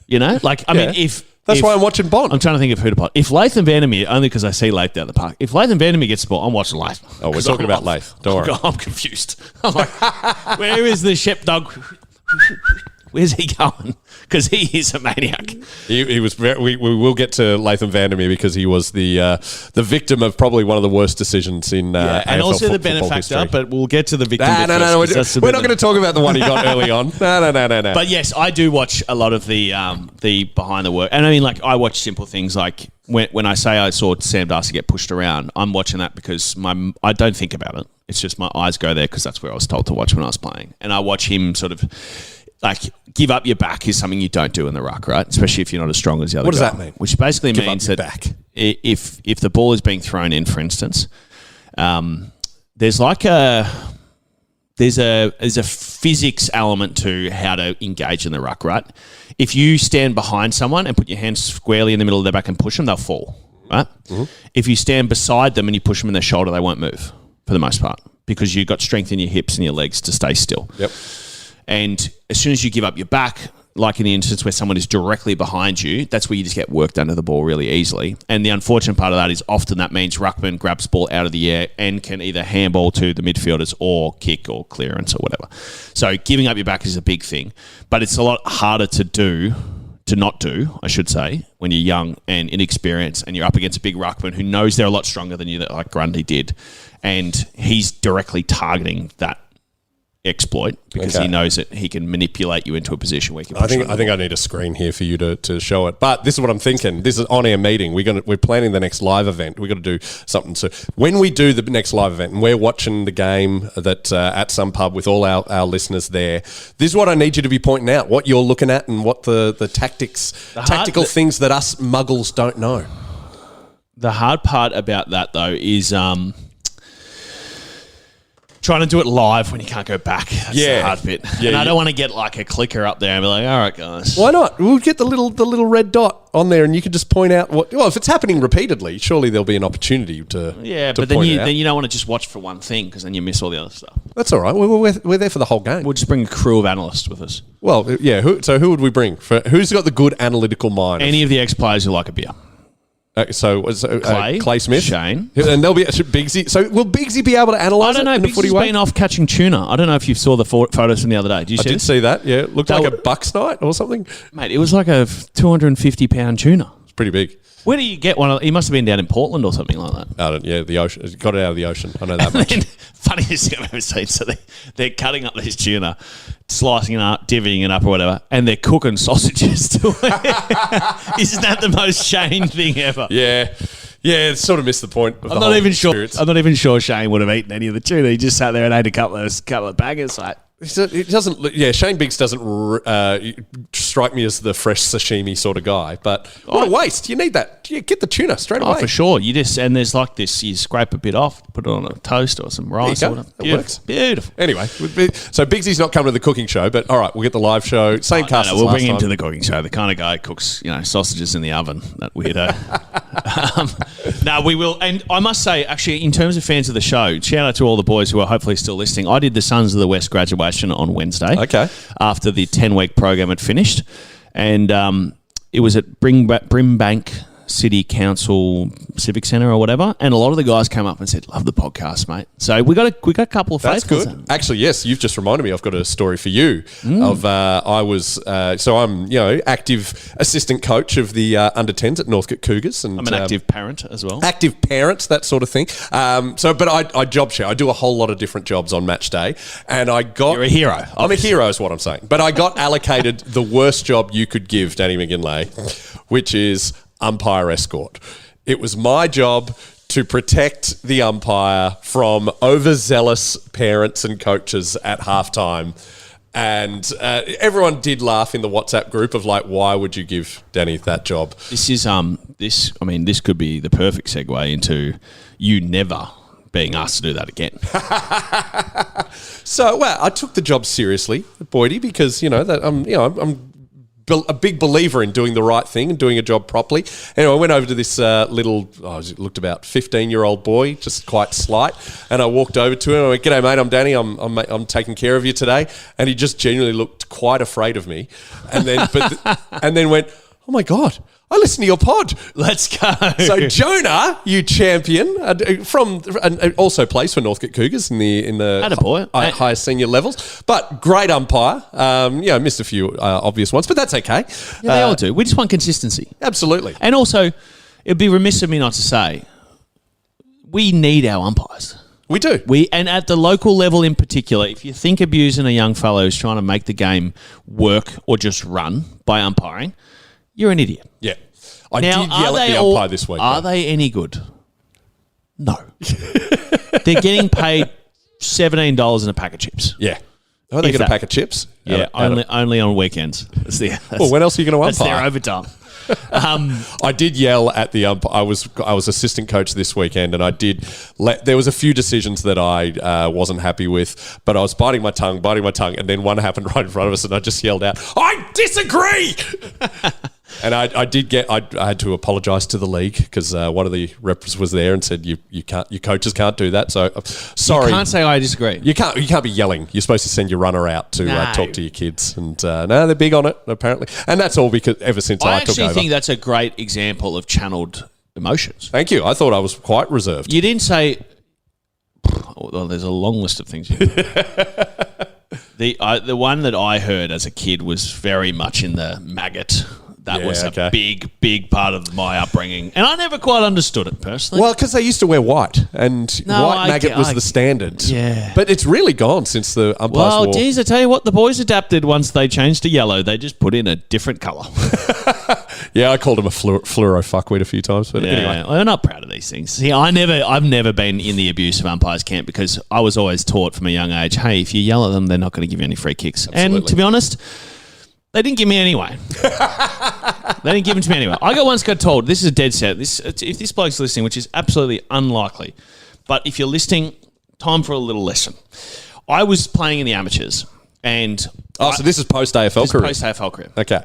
Speaker 5: You know? Like, I mean,
Speaker 4: That's why I'm watching Bont.
Speaker 5: I'm trying to think of who to play. If Latham Vandermeer, only because I see Lath down the park, if Latham Vandermeer gets the ball, I'm watching Lath.
Speaker 4: Oh, we're talking about Lath. Don't worry.
Speaker 5: I'm confused. I'm like, where is the sheepdog? Where's he going? Because he is a maniac.
Speaker 4: He was. We will get to Latham Vandermeer because he was the victim of probably one of the worst decisions in AFL
Speaker 5: and also the
Speaker 4: football
Speaker 5: benefactor.
Speaker 4: history.
Speaker 5: But we'll get to the victim.
Speaker 4: No. We're not going to talk about the one he got early on. No.
Speaker 5: But yes, I do watch a lot of the behind the work, and I mean, like, I watch simple things like when I say I saw Sam Darcy get pushed around, I'm watching that because I don't think about it. It's just my eyes go there because that's where I was told to watch when I was playing, and I watch him sort of. Like, give up your back is something you don't do in the ruck, right? Especially if you're not as strong as the other guy.
Speaker 4: What does that mean?
Speaker 5: Which basically means that
Speaker 4: back.
Speaker 5: If the ball is being thrown in, for instance, there's a physics element to how to engage in the ruck, right? If you stand behind someone and put your hands squarely in the middle of their back and push them, they'll fall, right? Mm-hmm. If you stand beside them and you push them in their shoulder, they won't move for the most part because you've got strength in your hips and your legs to stay still.
Speaker 4: Yep.
Speaker 5: And as soon as you give up your back, like in the instance where someone is directly behind you, that's where you just get worked under the ball really easily. And the unfortunate part of that is often that means ruckman grabs ball out of the air and can either handball to the midfielders or kick or clearance or whatever. So giving up your back is a big thing, but it's a lot harder to not do, I should say, when you're young and inexperienced and you're up against a big ruckman who knows they're a lot stronger than you, like Grundy did, and he's directly targeting that exploit because he knows that he can manipulate you into a position where he can.
Speaker 4: I think I need a screen here for you to show it. But this is what I'm thinking. This is on-air meeting. We're planning the next live event. We've got to do something. So when we do the next live event and we're watching the game that at some pub with all our listeners there, this is what I need you to be pointing out, what you're looking at and what the tactical things that us muggles don't know.
Speaker 5: The hard part about that, though, is trying to do it live when you can't go back. That's the hard bit. Yeah, and I don't want to get like a clicker up there and be like, all right, guys.
Speaker 4: Why not? We'll get the little red dot on there and you can just point out what... Well, if it's happening repeatedly, surely there'll be an opportunity to
Speaker 5: but then you don't want to just watch for one thing because then you miss all the other stuff.
Speaker 4: That's all right. We're there for the whole game.
Speaker 5: We'll just bring a crew of analysts with us.
Speaker 4: Well, yeah. Who would we bring? Who's got the good analytical mind?
Speaker 5: Any of the ex-players who like a beer.
Speaker 4: Clay Smith,
Speaker 5: Shane,
Speaker 4: and there'll be Bigsy. So will Bigsy be able to analyse?
Speaker 5: I don't know. Bigsy's been off catching tuna. I don't know if you saw the photos from the other day. Did you see?
Speaker 4: I did see that. Yeah, it looked like a buck's night or something.
Speaker 5: Mate, it was like a 250-pound tuna.
Speaker 4: It's pretty big.
Speaker 5: Where do you get one? He must have been down in Portland or something like that.
Speaker 4: The ocean. Got it out of the ocean. I know that much.
Speaker 5: Funniest thing I've ever seen. So they're cutting up this tuna, slicing it up, divvying it up or whatever, and they're cooking sausages to it. Isn't that the most Shane thing ever?
Speaker 4: Yeah. Yeah, it sort of missed the point.
Speaker 5: I'm not even sure Shane would have eaten any of the tuna. He just sat there and ate a couple of baggers. Like,
Speaker 4: it doesn't. Yeah, Shane Biggs doesn't strike me as the fresh sashimi sort of guy. But what a waste! You need that. You get the tuna straight away.
Speaker 5: Oh, for sure. And there's like this. You scrape a bit off, put it on a toast or some rice. Or whatever.
Speaker 4: It works.
Speaker 5: Beautiful.
Speaker 4: Anyway, so Biggsy's not coming to the cooking show, but all right, we'll get the live show. Same cast.
Speaker 5: We'll bring him to the cooking show. The kind of guy who cooks, sausages in the oven. That weirdo. No, we will. And I must say, actually, in terms of fans of the show, shout out to all the boys who are hopefully still listening. I did the Sons of the West graduation on Wednesday.
Speaker 4: Okay.
Speaker 5: After the 10-week program had finished. And it was at Brimbank City Council Civic Centre or whatever, and a lot of the guys came up and said, "Love the podcast, mate." So we got a couple of faithfuls.
Speaker 4: That's good. Actually, yes, you've just reminded me. I've got a story for you. I'm active assistant coach of the under-10s at Northcote Cougars, and
Speaker 5: I'm an active parent as well.
Speaker 4: Active parents, that sort of thing. But I job share. I do a whole lot of different jobs on match day, and you're
Speaker 5: a hero.
Speaker 4: Obviously. I'm a hero, is what I'm saying. But I got allocated the worst job you could give, Danny McGinlay, which is umpire escort. It was my job to protect the umpire from overzealous parents and coaches at halftime. And everyone did laugh in the WhatsApp group of like, why would you give Danny that job?
Speaker 5: This is this could be the perfect segue into you never being asked to do that again.
Speaker 4: So, I took the job seriously, Boydie, because I'm a big believer in doing the right thing and doing a job properly. Anyway, I went over to this it looked about 15-year-old boy, just quite slight, and I walked over to him and I went, "G'day, mate, I'm Danny, I'm taking care of you today." And he just genuinely looked quite afraid of me. And then and then went, "Oh my God, I listen to your pod.
Speaker 5: Let's go."
Speaker 4: So Jonah, you champion, also plays for Northcote Cougars in the highest senior levels, but great umpire. Missed a few obvious ones, but that's okay.
Speaker 5: Yeah, they all do. We just want consistency.
Speaker 4: Absolutely.
Speaker 5: And also, it'd be remiss of me not to say, we need our umpires.
Speaker 4: We do.
Speaker 5: And at the local level in particular, if you think abusing a young fellow who's trying to make the game work or just run by umpiring, you're an idiot.
Speaker 4: Yeah. I did yell at the umpire this week.
Speaker 5: Are they any good? No. They're getting paid $17 in a pack of chips.
Speaker 4: Yeah. Oh, they get a pack of chips?
Speaker 5: Yeah, only on weekends.
Speaker 4: Well, when else are you going to umpire?
Speaker 5: That's their overtime.
Speaker 4: I did yell at the umpire. I was assistant coach this weekend, and there was a few decisions that I wasn't happy with, but I was biting my tongue, and then one happened right in front of us, and I just yelled out, "I disagree!" And I had to apologise to the league because one of the reps was there and said your coaches can't do that. So sorry,
Speaker 5: you can't say I disagree.
Speaker 4: You can't be yelling. You're supposed to send your runner out to talk to your kids, and no, they're big on it apparently. And that's all because ever since I took over.
Speaker 5: I think that's a great example of channeled emotions.
Speaker 4: Thank you. I thought I was quite reserved.
Speaker 5: You didn't say. Well, there's a long list of things. The one that I heard as a kid was very much in the maggot. That
Speaker 4: Yeah,
Speaker 5: was a
Speaker 4: okay.
Speaker 5: big part of my upbringing. And I never quite understood it personally.
Speaker 4: Well, because they used to wear white, and
Speaker 5: No,
Speaker 4: white maggot was the standard.
Speaker 5: Yeah.
Speaker 4: But it's really gone since the umpires
Speaker 5: Well,
Speaker 4: wore.
Speaker 5: geez, I tell you what, the boys adapted once they changed to yellow. They just put in a different colour.
Speaker 4: Yeah, I called him a fluoro fuckwit a few times. But anyway.
Speaker 5: We're not proud of these things. See, I've never been in the abuse of umpires camp because I was always taught from a young age, hey, if you yell at them, they're not going to give you any free kicks.
Speaker 4: Absolutely.
Speaker 5: And to be honest, they didn't give me anyway. They didn't give them to me anyway. I once got told, this is a dead set. If this bloke's listening, which is absolutely unlikely, but if you're listening, time for a little lesson. I was playing in the amateurs, and
Speaker 4: So this is post AFL career.
Speaker 5: Post AFL career.
Speaker 4: Okay.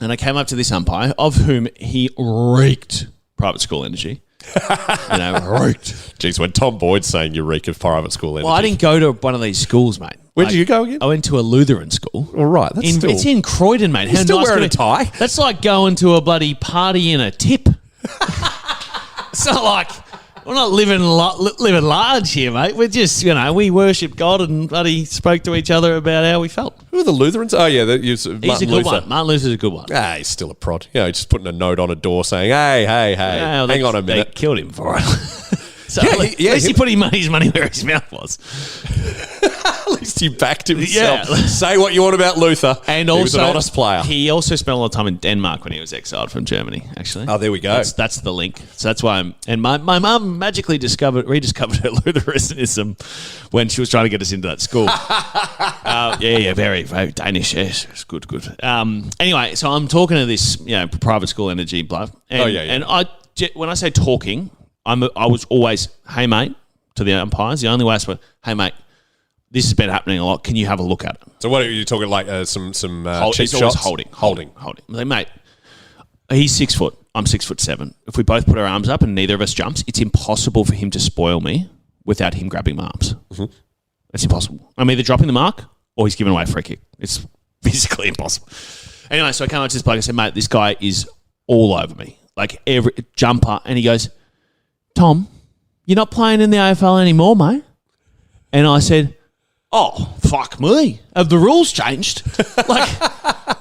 Speaker 5: And I came up to this umpire, of whom he reeked private school energy. Reeked.
Speaker 4: Jeez, when Tom Boyd's saying you reek of private school energy.
Speaker 5: Well, I didn't go to one of these schools, mate.
Speaker 4: Where did you go again?
Speaker 5: I went to a Lutheran school.
Speaker 4: All right, that's still...
Speaker 5: It's in Croydon, mate.
Speaker 4: You're still wearing a tie?
Speaker 5: That's like going to a bloody party in a tip. It's not like... We're not living large here, mate. We're just, we worship God and bloody spoke to each other about how we felt.
Speaker 4: Who are the Lutherans? Oh, yeah.
Speaker 5: He's a good one. Martin Luther's a good one.
Speaker 4: Ah, he's still a prod. Just putting a note on a door saying, hey,
Speaker 5: Well,
Speaker 4: hang on a
Speaker 5: They
Speaker 4: minute.
Speaker 5: killed him for it. So
Speaker 4: Yeah,
Speaker 5: at least he put his money where his mouth was.
Speaker 4: At least he backed himself.
Speaker 5: Yeah.
Speaker 4: Say what you want about Luther.
Speaker 5: And
Speaker 4: he
Speaker 5: also,
Speaker 4: was an honest player.
Speaker 5: He also spent a lot of time in Denmark when he was exiled from Germany, actually.
Speaker 4: Oh, there we go.
Speaker 5: That's the link. So that's why my mum magically rediscovered her Lutheranism when she was trying to get us into that school. Very, very Danish. Yes, it's good. Anyway, so I'm talking to this, private school energy bluff. And, And when I say talking, I was always, hey, mate, to the umpires. The only way I spoke, hey, mate, this has been happening a lot. Can you have a look at it?
Speaker 4: So what are you talking, like some cheap
Speaker 5: It's always
Speaker 4: shots?
Speaker 5: holding. I'm like, mate, he's 6 foot. I'm 6'7". If we both put our arms up and neither of us jumps, it's impossible for him to spoil me without him grabbing my arms. Mm-hmm. It's impossible. I'm either dropping the mark or he's giving away a free kick. It's physically impossible. Anyway, so I came up to this bloke and said, mate, this guy is all over me. Like every jumper. And he goes, Tom, you're not playing in the AFL anymore, mate. And I said, oh, fuck me. Have the rules changed? Like,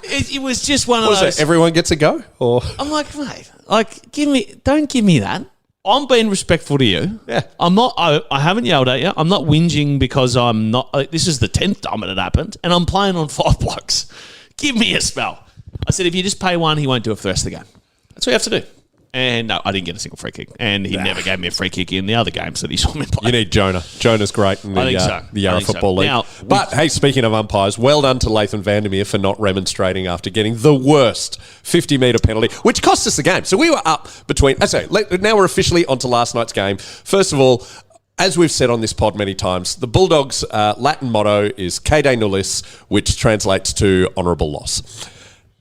Speaker 5: it was just one of those.
Speaker 4: Everyone gets a go? Or
Speaker 5: I'm like, mate, don't give me that. I'm being respectful to you.
Speaker 4: Yeah.
Speaker 5: I'm not, I haven't yelled at you. I'm not whinging because I'm not, this is the 10th time it happened and I'm playing on 5 blokes. Give me a spell. I said, if you just pay one, he won't do it for the rest of the game. That's what you have to do. And no, I didn't get a single free kick. And he never gave me a free kick in the other games that he saw me play.
Speaker 4: you need Jonah. Jonah's great in the Yarra Football League.
Speaker 5: Now,
Speaker 4: but, hey, speaking of umpires, well done to Lathan Vandermeer for not remonstrating after getting the worst 50-metre penalty, which cost us the game. So we were up between... now we're officially onto last night's game. First of all, as we've said on this pod many times, the Bulldogs' Latin motto is Cede Nullis, which translates to honourable loss.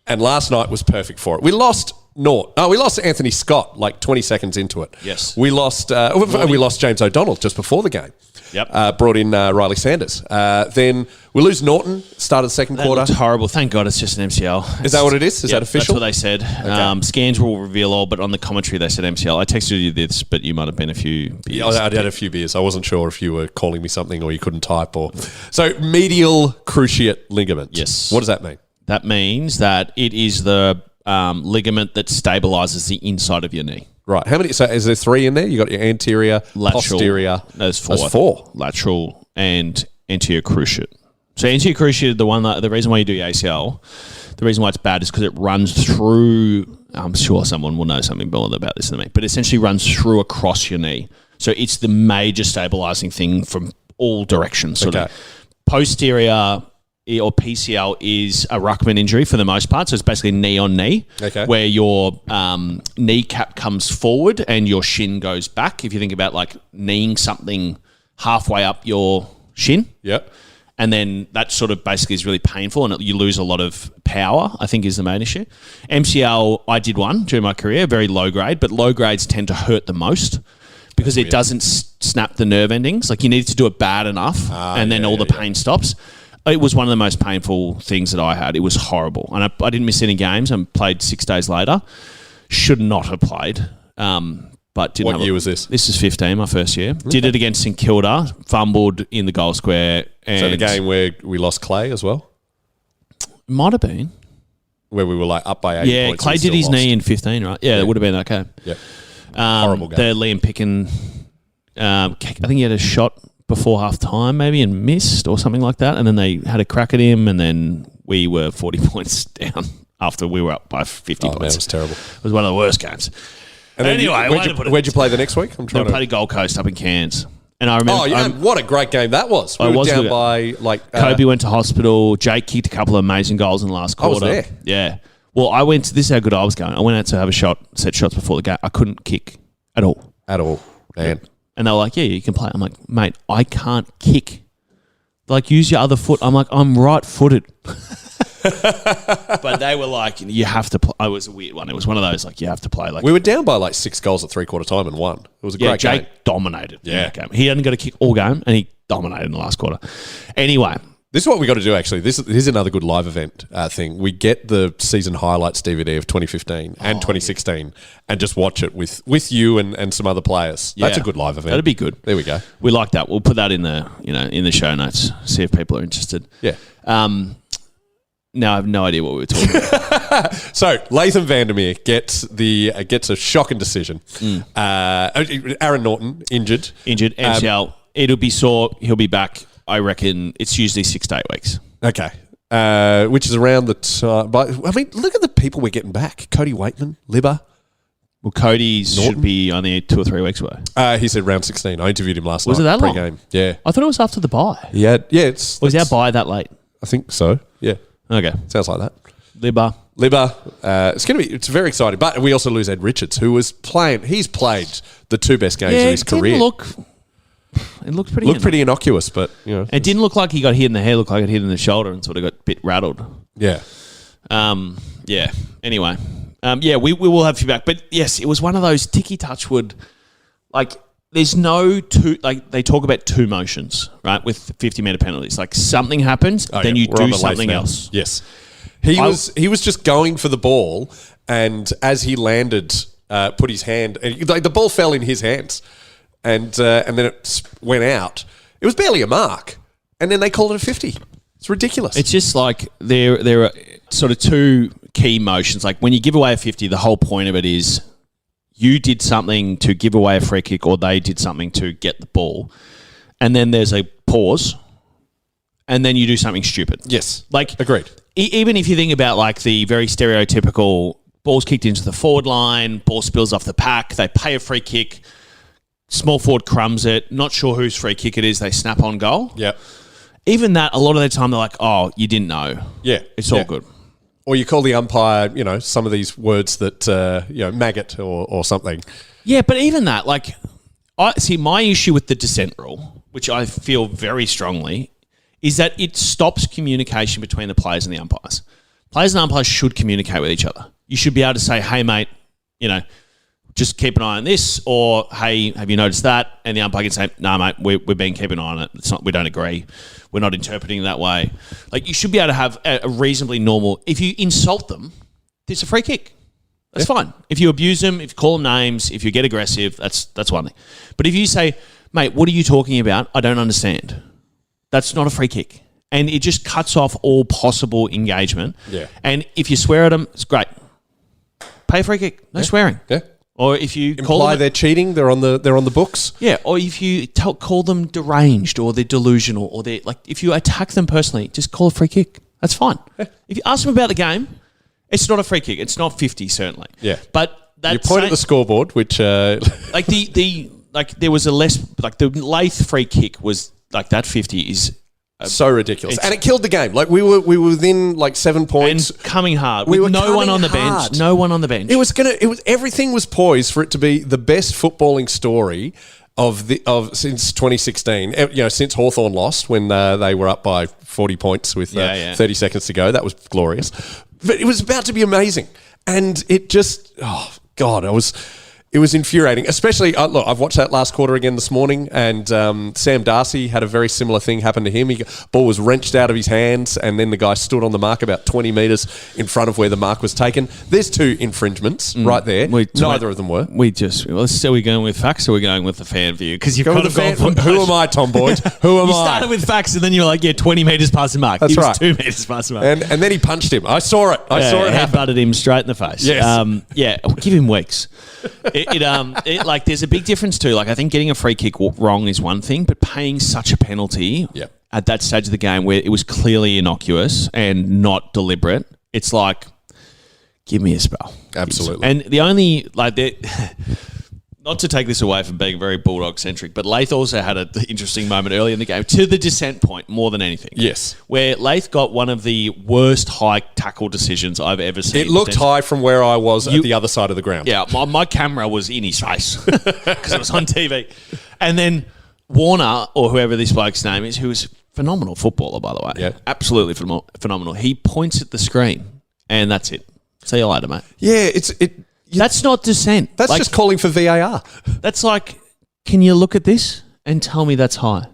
Speaker 4: And last night was perfect for it. We lost... we lost Anthony Scott like 20 seconds into it.
Speaker 5: Yes.
Speaker 4: We lost James O'Donnell just before the game.
Speaker 5: Yep.
Speaker 4: Brought in Riley Sanders. Then we lose Norton, started the second quarter.
Speaker 5: It's horrible. Thank God it's just an MCL.
Speaker 4: Is that what it is? Is that official?
Speaker 5: That's what they said. Okay. Scans will reveal all, but on the commentary they said MCL. I texted you this, but you might have been a few beers.
Speaker 4: Yeah, I had a few beers. I wasn't sure if you were calling me something or you couldn't type. So medial cruciate ligament.
Speaker 5: Yes.
Speaker 4: What does that mean?
Speaker 5: That means that it is the ligament that stabilizes the inside of your knee.
Speaker 4: Right. How many? So is there 3 in there? You got your anterior,
Speaker 5: Lateral,
Speaker 4: posterior.
Speaker 5: There's 4.
Speaker 4: There's 4.
Speaker 5: Lateral and anterior cruciate. So anterior cruciate, the reason why you do your ACL, the reason why it's bad is because it runs through. I'm sure someone will know something more about this than me, but it essentially runs through across your knee. So it's the major stabilizing thing from all directions. Sort of posterior. Or PCL is a ruckman injury for the most part. So it's basically knee on knee, where your kneecap comes forward and your shin goes back. If you think about like kneeing something halfway up your shin.
Speaker 4: Yep.
Speaker 5: And then that sort of basically is really painful and you lose a lot of power, I think is the main issue. MCL, I did one during my career, very low grade, but low grades tend to hurt the most because it doesn't snap the nerve endings. Like you need to do it bad enough and then all the pain stops. It was one of the most painful things that I had. It was horrible. And I didn't miss any games and played 6 days later. Should not have played. But didn't.
Speaker 4: What year was this?
Speaker 5: This is 15, my first year. Did it against St Kilda, fumbled in the goal square. And
Speaker 4: so the game where we lost Clay as well?
Speaker 5: Might have been.
Speaker 4: where we were like up by 80
Speaker 5: Yeah,
Speaker 4: points.
Speaker 5: Clay
Speaker 4: and
Speaker 5: did
Speaker 4: still
Speaker 5: his
Speaker 4: lost.
Speaker 5: knee in 15, right? Yeah, it would have been okay.
Speaker 4: Yeah. Horrible game.
Speaker 5: The Liam Picken, I think he had a shot before half time maybe and missed or something like that. And then they had a crack at him and then we were 40 points down after we were up by 50 points.
Speaker 4: Man, it was terrible.
Speaker 5: It was one of the worst games.
Speaker 4: And then
Speaker 5: anyway,
Speaker 4: where'd you play the next week? I'm trying
Speaker 5: to play Gold Coast up in Cairns. And I remember...
Speaker 4: Oh, yeah, what a great game that was. We were down by like...
Speaker 5: Kobe went to hospital. Jake kicked a couple of amazing goals in the last quarter.
Speaker 4: I was there.
Speaker 5: Yeah. Well, this is how good I was going. I went out to have a shot, set shots before the game. I couldn't kick at all.
Speaker 4: At all, man.
Speaker 5: And they were like, yeah, you can play. I'm like, mate, I can't kick. They're like, use your other foot. I'm like, I'm right-footed. But they were like, you have to play. It was a weird one. It was one of those, like, you have to play. Like,
Speaker 4: We were down by like 6 goals at three-quarter time and won. It was a great
Speaker 5: Jake
Speaker 4: game.
Speaker 5: dominated in
Speaker 4: Yeah.
Speaker 5: that game. He hadn't got a kick all game, and he dominated in the last quarter. Anyway...
Speaker 4: This is what we got to do, actually. Here's another good live event thing. We get the season highlights DVD of 2015 and 2016 and just watch it with you and some other players. That's a good live event.
Speaker 5: That'd be good.
Speaker 4: There we go.
Speaker 5: We like that. We'll put that in the show notes. See if people are interested.
Speaker 4: Yeah.
Speaker 5: Now I have no idea what we were talking about.
Speaker 4: So Latham Vandermeer gets a shocking decision. Aaron Norton injured.
Speaker 5: MCL. It'll be sore. He'll be back. I reckon it's usually 6 to 8 weeks.
Speaker 4: Okay. Which is around the time. But I mean, look at the people we're getting back. Cody Waitman, Libba.
Speaker 5: Well, Cody's
Speaker 4: Norton?
Speaker 5: should be only 2 or 3 weeks away.
Speaker 4: He said round 16. I interviewed him last night.
Speaker 5: Was it that long?
Speaker 4: Pre-game. Yeah.
Speaker 5: I thought it was after the bye.
Speaker 4: Yeah. It's.
Speaker 5: Was our bye that late?
Speaker 4: I think so. Yeah.
Speaker 5: Okay.
Speaker 4: Sounds like that.
Speaker 5: Libba.
Speaker 4: It's very exciting. But we also lose Ed Richards, who was playing. He's played the 2 best games of his career.
Speaker 5: It looked pretty
Speaker 4: innocuous, but you know,
Speaker 5: it didn't look like he got hit in the head. It looked like he got hit in the shoulder and sort of got a bit rattled.
Speaker 4: yeah.
Speaker 5: Yeah. Anyway, we will have you back. But yes, it was one of those ticky touchwood. Like, there's no two. Like, they talk about 2 motions, right? With 50-meter penalties. Like, something happens, then you do something else.
Speaker 4: Yes. He was just going for the ball, and as he landed, put his hand. Like the ball fell in his hands. And then it went out. It was barely a mark. And then they called it a 50. It's ridiculous.
Speaker 5: It's just like there are sort of 2 key motions. Like when you give away a 50, the whole point of it is you did something to give away a free kick or they did something to get the ball. And then there's a pause. And then you do something stupid.
Speaker 4: Yes.
Speaker 5: Like,
Speaker 4: agreed.
Speaker 5: Even if you think about like the very stereotypical ball's kicked into the forward line, ball spills off the pack, they pay a free kick. Small forward crumbs it. Not sure whose free kick it is. They snap on goal.
Speaker 4: Yeah.
Speaker 5: Even that, a lot of the time they're like, "Oh, you didn't know."
Speaker 4: Yeah,
Speaker 5: it's all good.
Speaker 4: Or you call the umpire, some of these words that maggot or something.
Speaker 5: Yeah, but even that, like, I see my issue with the dissent rule, which I feel very strongly, is that it stops communication between the players and the umpires. Players and umpires should communicate with each other. You should be able to say, "Hey, mate, just keep an eye on this," or, "Hey, have you noticed that?" And the umpire can say, "No, mate, we've been keeping an eye on it. It's not. We don't agree. We're not interpreting it that way." Like, you should be able to have a reasonably normal. If you insult them, it's a free kick. That's fine. If you abuse them, if you call them names, if you get aggressive, that's one thing. But if you say, "Mate, what are you talking about? I don't understand," that's not a free kick, and it just cuts off all possible engagement.
Speaker 4: Yeah.
Speaker 5: And if you swear at them, it's great. Pay a free kick. No swearing.
Speaker 4: Yeah.
Speaker 5: Or if you
Speaker 4: imply they're cheating, they're on the books.
Speaker 5: Yeah, or if you call them deranged or they're delusional or they're like, if you attack them personally, just call a free kick. That's fine. Yeah. If you ask them about the game, it's not a free kick. It's not 50 certainly.
Speaker 4: Yeah,
Speaker 5: but that
Speaker 4: you point at the scoreboard, which
Speaker 5: like there was a less like the Lath free kick was like that 50 is.
Speaker 4: So ridiculous, and it killed the game. Like we were within like 7 points,
Speaker 5: and coming hard.
Speaker 4: We were
Speaker 5: no one on the
Speaker 4: hard.
Speaker 5: bench. No one on the bench.
Speaker 4: Everything was poised for it to be the best footballing story of since 2016. Since Hawthorn lost when they were up by 40 points with 30 seconds to go. That was glorious. But it was about to be amazing, and it just It was infuriating, especially, look, I've watched that last quarter again this morning, and Sam Darcy had a very similar thing happen to him. Ball was wrenched out of his hands, and then the guy stood on the mark about 20 metres in front of where the mark was taken. There's 2 infringements right there. Neither of them were.
Speaker 5: Are we going with facts or are we going with the fan view? Because you've
Speaker 4: Go
Speaker 5: kind
Speaker 4: with
Speaker 5: of
Speaker 4: the
Speaker 5: gone
Speaker 4: fan.
Speaker 5: from
Speaker 4: Who am I, Tom Boyd? Who am
Speaker 5: You
Speaker 4: I?
Speaker 5: started with facts and then you were like, 20 metres past the mark.
Speaker 4: That's
Speaker 5: He was
Speaker 4: right.
Speaker 5: 2 metres past the mark.
Speaker 4: And then he punched him. I saw it. I saw it happen.
Speaker 5: Headbutted him straight in the face.
Speaker 4: Yes.
Speaker 5: Give him weeks. Like there's a big difference too. Like I think getting a free kick wrong is one thing, but paying such a penalty at that stage of the game where it was clearly innocuous and not deliberate, it's like, give me a spell.
Speaker 4: Absolutely.
Speaker 5: And the only not to take this away from being very Bulldog-centric, but Lath also had an interesting moment early in the game, to the descent point more than anything.
Speaker 4: Yes.
Speaker 5: Where Lath got one of the worst high tackle decisions I've ever seen.
Speaker 4: It looked high from where I was at the other side of the ground.
Speaker 5: Yeah, my camera was in his face because it was on TV. And then Warner, or whoever this bloke's name is, who is phenomenal footballer, by the way.
Speaker 4: Yeah.
Speaker 5: Absolutely phenomenal. He points at the screen, and that's it. See you later, mate.
Speaker 4: Yeah,
Speaker 5: That's not dissent.
Speaker 4: That's just calling for VAR.
Speaker 5: That's like, can you look at this and tell me that's high?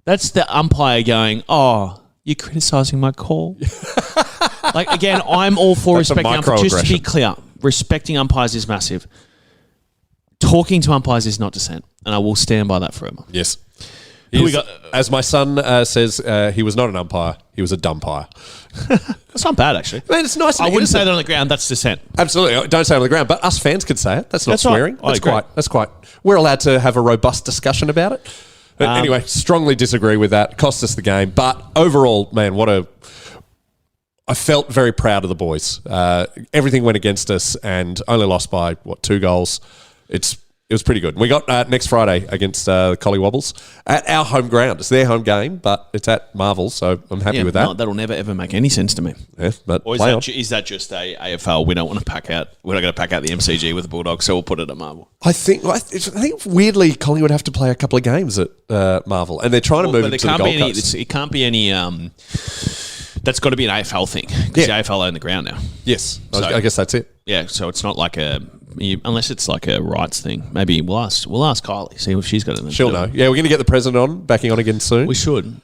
Speaker 5: That's the umpire going, oh, you're criticising my call. Like, again, I'm all for
Speaker 4: That's a
Speaker 5: respecting umpires. Just to be
Speaker 4: microaggression.
Speaker 5: clear, respecting umpires is massive. Talking to umpires is not dissent, and I will stand by that forever.
Speaker 4: Yes.
Speaker 5: Who we got?
Speaker 4: As my son says, he was not an umpire. He was a dumpire.
Speaker 5: That's not bad, actually.
Speaker 4: Man, it's nice.
Speaker 5: I
Speaker 4: and
Speaker 5: wouldn't say
Speaker 4: innocent.
Speaker 5: that on the ground. That's dissent.
Speaker 4: Absolutely. Don't say it on the ground, but us fans could say it. That's not
Speaker 5: That's right.
Speaker 4: swearing.
Speaker 5: I agree.
Speaker 4: That's quite. We're allowed to have a robust discussion about it. But anyway, strongly disagree with that. Cost us the game. But overall, man, I felt very proud of the boys. Everything went against us and only lost by, 2 goals. It was pretty good. We got next Friday against the Collywobbles at our home ground. It's their home game, but it's at Marvel, so I'm happy with that.
Speaker 5: No, that'll never ever make any sense to me.
Speaker 4: Yeah, but
Speaker 5: Or
Speaker 4: play on.
Speaker 5: is that just a AFL? We don't want to pack out. We're not going to pack out the MCG with the Bulldogs, so we'll put it at Marvel.
Speaker 4: I think weirdly, Collingwood have to play a couple of games at Marvel, and they're trying to move it to the Gold Coast.
Speaker 5: It can't be any. That's got to be an AFL thing because the AFL own the ground now.
Speaker 4: Yes,
Speaker 5: So-
Speaker 4: I guess that's it.
Speaker 5: Yeah, so it's not like unless it's like a rights thing. Maybe we'll ask Kylie, see if she's got it.
Speaker 4: She'll know. Yeah, we're going to get the president backing on again soon.
Speaker 5: We should.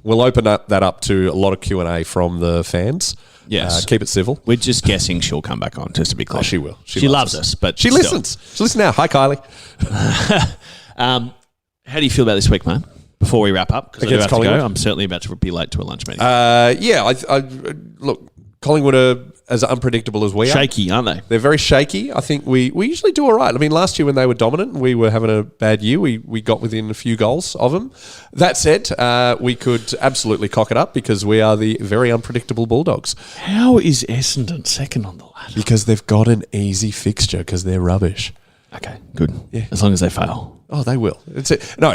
Speaker 4: We'll open that up to a lot of Q&A from the fans.
Speaker 5: Yes.
Speaker 4: Keep it civil.
Speaker 5: We're just guessing she'll come back on, just to be clear.
Speaker 4: Oh, she will.
Speaker 5: She loves us, but
Speaker 4: she
Speaker 5: still.
Speaker 4: listens. She listens now. Hi, Kylie.
Speaker 5: How do you feel about this week, mate? Before we wrap up, because I do
Speaker 4: Against
Speaker 5: have to
Speaker 4: Collingwood?
Speaker 5: go. I'm certainly about to be late to a lunch meeting.
Speaker 4: Look, Collingwood are as unpredictable as we are.
Speaker 5: Shaky, aren't they?
Speaker 4: They're very shaky. I think we usually do all right. I mean, last year when they were dominant, we were having a bad year. We got within a few goals of them. That said, we could absolutely cock it up because we are the very unpredictable Bulldogs.
Speaker 5: How is Essendon second on the ladder?
Speaker 4: Because they've got an easy fixture because they're rubbish.
Speaker 5: Okay, good.
Speaker 4: Yeah.
Speaker 5: As long as they fail.
Speaker 4: Oh, they will. It's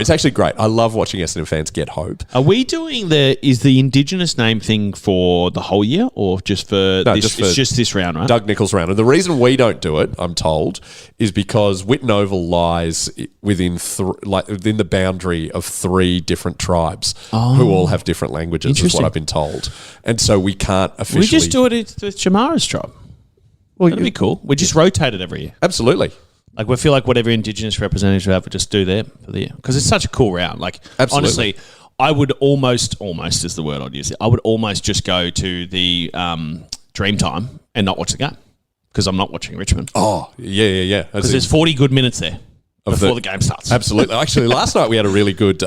Speaker 4: actually great. I love watching Essendon fans get hope.
Speaker 5: Are we doing is the Indigenous name thing for the whole year or just for this? It's just this round, right?
Speaker 4: Doug Nicholls round. And the reason we don't do it, I'm told, is because Whitten Oval lies within within the boundary of 3 different tribes who all have different languages, is what
Speaker 5: Interesting.
Speaker 4: I've been told. And so we can't officially...
Speaker 5: We just do it with Shamara's tribe.
Speaker 4: Well,
Speaker 5: That'd be cool. We just rotate it every year.
Speaker 4: Absolutely.
Speaker 5: Like, we feel like whatever Indigenous representatives we have, we just do there for the year. Because it's such a cool round. Like,
Speaker 4: Absolutely.
Speaker 5: honestly, I would almost is the word I'd use. I would almost just go to the Dreamtime and not watch the game. Because I'm not watching Richmond.
Speaker 4: Oh, yeah.
Speaker 5: Because there's 40 good minutes there before the game starts.
Speaker 4: Absolutely. Actually, last night we had a really good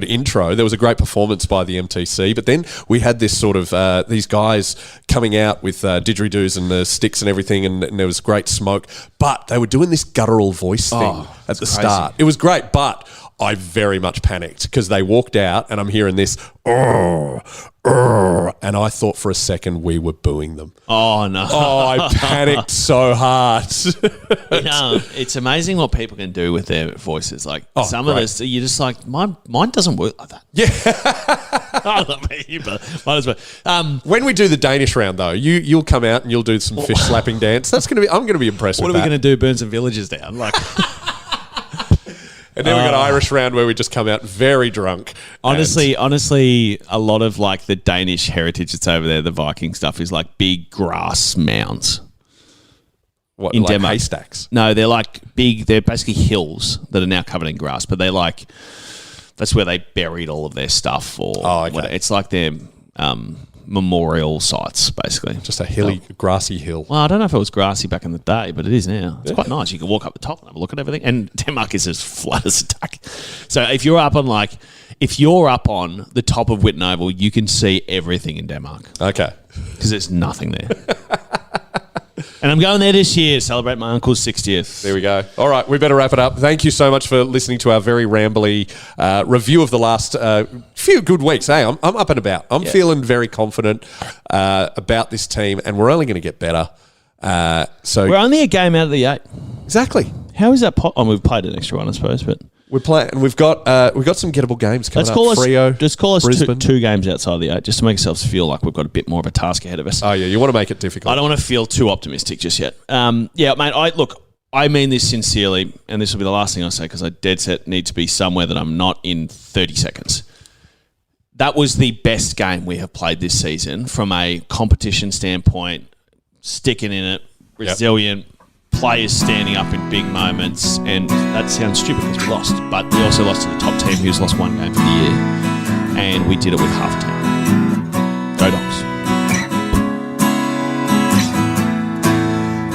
Speaker 4: intro. There was a great performance by the MTC, but then we had this sort of these guys coming out with didgeridoos and the sticks and everything, and there was great smoke. But they were doing this guttural voice thing at the start. It was great, but I very much panicked because they walked out and I'm hearing this, and I thought for a second we were booing them.
Speaker 5: Oh, no.
Speaker 4: Oh, I panicked so hard.
Speaker 5: It's amazing what people can do with their voices. Like, some of
Speaker 4: great.
Speaker 5: this, you're just like, mine doesn't work like that.
Speaker 4: Yeah.
Speaker 5: I love me, but might as well.
Speaker 4: When we do the Danish round, though, you'll come out and you'll do some fish slapping dance. I'm going to be impressed
Speaker 5: What
Speaker 4: with
Speaker 5: are
Speaker 4: that.
Speaker 5: we going to do? Burn some villages down? Like,
Speaker 4: And then we got Irish round where we just come out very drunk.
Speaker 5: honestly, a lot of like the Danish heritage that's over there, the Viking stuff, is like big grass mounds.
Speaker 4: What,
Speaker 5: in
Speaker 4: like
Speaker 5: Denmark.
Speaker 4: haystacks?
Speaker 5: No, they're like big. They're basically hills that are now covered in grass, but they like that's where they buried all of their stuff. Or
Speaker 4: okay.
Speaker 5: It's like their memorial sites, basically.
Speaker 4: Just a hilly, grassy hill.
Speaker 5: Well, I don't know if it was grassy back in the day, but it is now. It's quite nice. You can walk up the top and have a look at everything. And Denmark is as flat as a duck. So if you're up on the top of Whitten Oval, you can see everything in Denmark.
Speaker 4: Okay.
Speaker 5: Because there's nothing there. And I'm going there this year to celebrate my uncle's 60th.
Speaker 4: There we go. All right, we better wrap it up. Thank you so much for listening to our very rambly review of the last few good weeks. Hey, I'm up and about. I'm feeling very confident about this team, and we're only going to get better. So
Speaker 5: we're only a game out of the 8.
Speaker 4: Exactly.
Speaker 5: How is that? We've played an extra one, I suppose, but
Speaker 4: we're playing. We've got some gettable games coming up.
Speaker 5: Let's call us
Speaker 4: Brisbane.
Speaker 5: two games outside of the 8, just to make ourselves feel like we've got a bit more of a task ahead of us.
Speaker 4: Oh yeah, you want to make it difficult.
Speaker 5: I don't want to feel too optimistic just yet. Yeah, mate. I mean this sincerely, and this will be the last thing I say because I dead set need to be somewhere that I'm not in 30 seconds. That was the best game we have played this season from a competition standpoint. Sticking in it, resilient. Players standing up in big moments, and that sounds stupid because we lost, but we also lost to the top team who's lost one game for the year, and we did it with half a team. Go Dogs.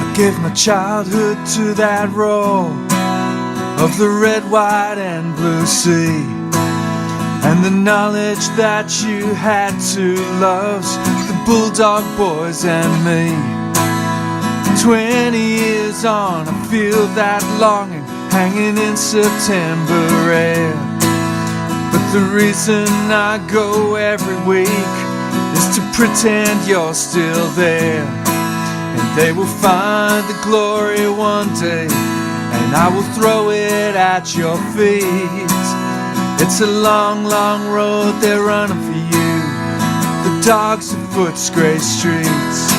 Speaker 6: I gave my childhood to that role of the red, white and blue sea, and the knowledge that you had two loves, the Bulldog boys and me. 20 years on, I feel that longing hanging in September air. But the reason I go every week is to pretend you're still there. And they will find the glory one day, and I will throw it at your feet. It's a long, long road they're running for you, the dogs of Footscray streets.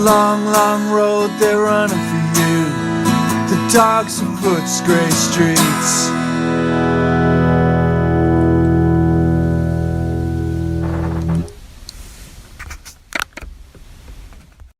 Speaker 6: Long, long road they're running for you, the dogs of Footscray streets.